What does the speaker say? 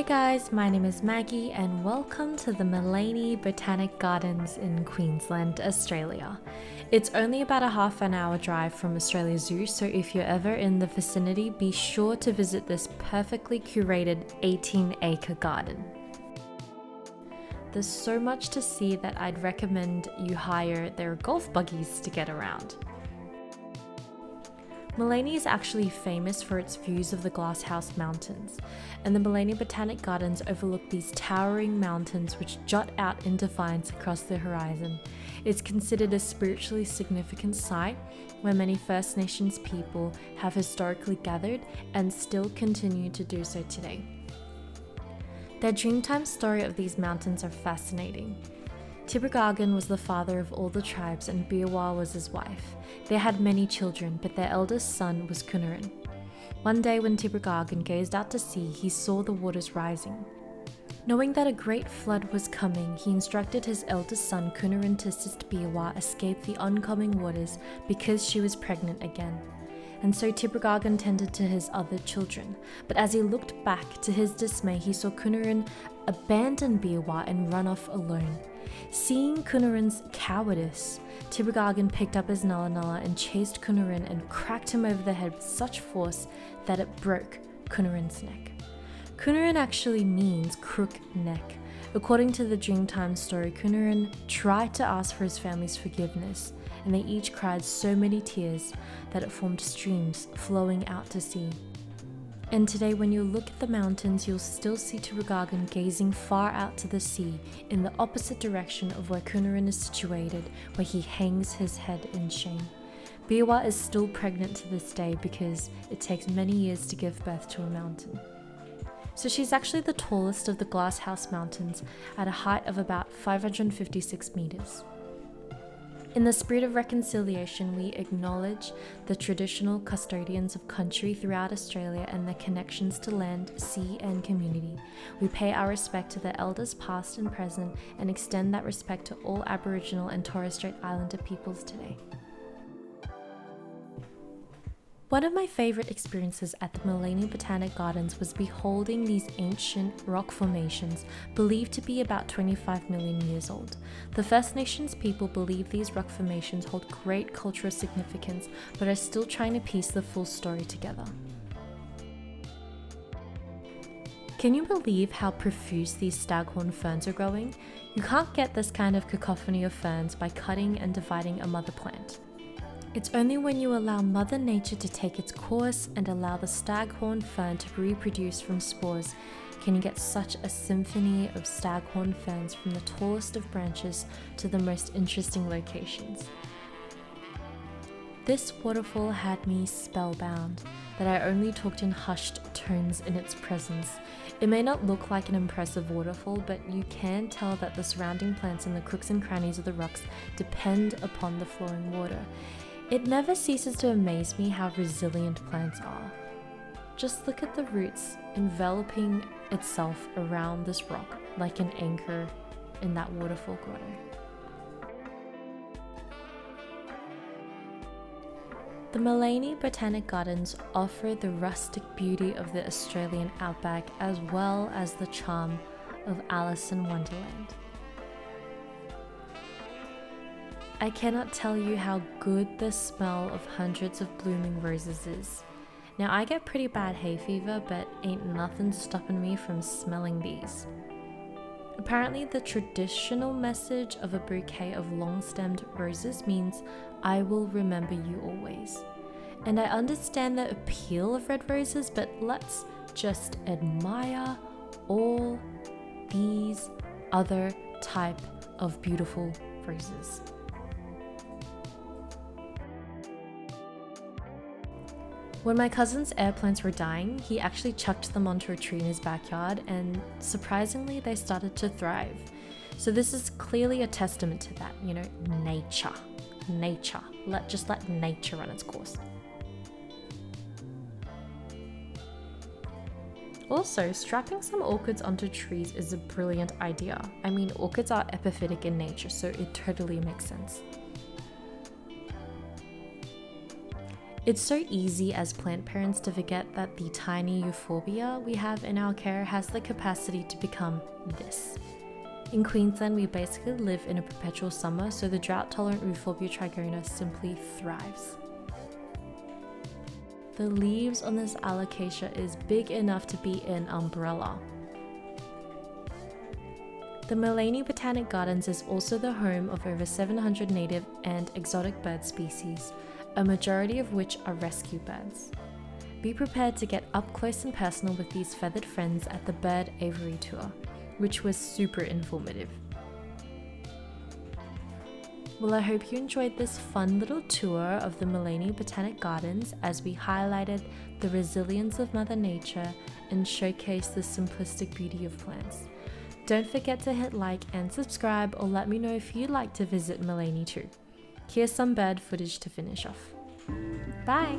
guys, my name is Maggie and welcome to the Maleny Botanic Gardens in Queensland, Australia. It's only about a half an hour drive from Australia Zoo, so if you're ever in the vicinity, be sure to visit this perfectly curated 18-acre garden. There's so much to see that I'd recommend you hire their golf buggies to get around. Maleny is actually famous for its views of the Glasshouse Mountains, and the Maleny Botanic Gardens overlook these towering mountains which jut out in defiance across the horizon. It's considered a spiritually significant site where many First Nations people have historically gathered and still continue to do so today. The Dreamtime story of these mountains are fascinating. Tibrogargan was the father of all the tribes and Biawa was his wife. They had many children, but their eldest son was Cunaran. One day when Tibrogargan gazed out to sea, he saw the waters rising. Knowing that a great flood was coming, he instructed his eldest son Cunaran to assist Biawa escape the oncoming waters because she was pregnant again. And so Tibrogargan tended to his other children, but as he looked back, to his dismay, he saw Cunaran abandon Biawa and run off alone. Seeing Cunaran's cowardice, Tibrogargan picked up his Nala and chased Cunaran and cracked him over the head with such force that it broke Cunaran's neck. Cunaran actually means crook neck. According to the Dreamtime story, Cunaran tried to ask for his family's forgiveness, and they each cried so many tears that it formed streams flowing out to sea. And today when you look at the mountains, you'll still see Tibrogargan gazing far out to the sea in the opposite direction of where Cunaran is situated, where he hangs his head in shame. Biawa is still pregnant to this day because it takes many years to give birth to a mountain. So she's actually the tallest of the Glasshouse Mountains at a height of about 556 meters. In the spirit of reconciliation, we acknowledge the traditional custodians of country throughout Australia and their connections to land, sea, and community. We pay our respect to the elders past and present and extend that respect to all Aboriginal and Torres Strait Islander peoples today. One of my favourite experiences at the Maleny Botanic Gardens was beholding these ancient rock formations believed to be about 25 million years old. The First Nations people believe these rock formations hold great cultural significance but are still trying to piece the full story together. Can you believe how profuse these staghorn ferns are growing? You can't get this kind of cacophony of ferns by cutting and dividing a mother plant. It's only when you allow Mother Nature to take its course and allow the staghorn fern to reproduce from spores can you get such a symphony of staghorn ferns from the tallest of branches to the most interesting locations. This waterfall had me spellbound, that I only talked in hushed tones in its presence. It may not look like an impressive waterfall, but you can tell that the surrounding plants and the crooks and crannies of the rocks depend upon the flowing water. It never ceases to amaze me how resilient plants are. Just look at the roots enveloping itself around this rock like an anchor in that waterfall grotto. The Maleny Botanic Gardens offer the rustic beauty of the Australian outback as well as the charm of Alice in Wonderland. I cannot tell you how good the smell of hundreds of blooming roses is. Now I get pretty bad hay fever, but ain't nothing stopping me from smelling these. Apparently the traditional message of a bouquet of long-stemmed roses means I will remember you always. And I understand the appeal of red roses, but let's just admire all these other type of beautiful roses. When my cousin's air plants were dying, he actually chucked them onto a tree in his backyard and surprisingly they started to thrive. So this is clearly a testament to that, nature. Just let nature run its course. Also, strapping some orchids onto trees is a brilliant idea. I mean, orchids are epiphytic in nature, so it totally makes sense. It's so easy as plant parents to forget that the tiny euphorbia we have in our care has the capacity to become this. In Queensland, we basically live in a perpetual summer, so the drought-tolerant Euphorbia trigona simply thrives. The leaves on this alocasia is big enough to be an umbrella. The Maleny Botanic Gardens is also the home of over 700 native and exotic bird species, a majority of which are rescue birds. Be prepared to get up close and personal with these feathered friends at the Bird Aviary Tour, which was super informative. Well, I hope you enjoyed this fun little tour of the Maleny Botanic Gardens as we highlighted the resilience of Mother Nature and showcased the simplistic beauty of plants. Don't forget to hit like and subscribe, or let me know if you'd like to visit Maleny too. Here's some bird footage to finish off. Bye!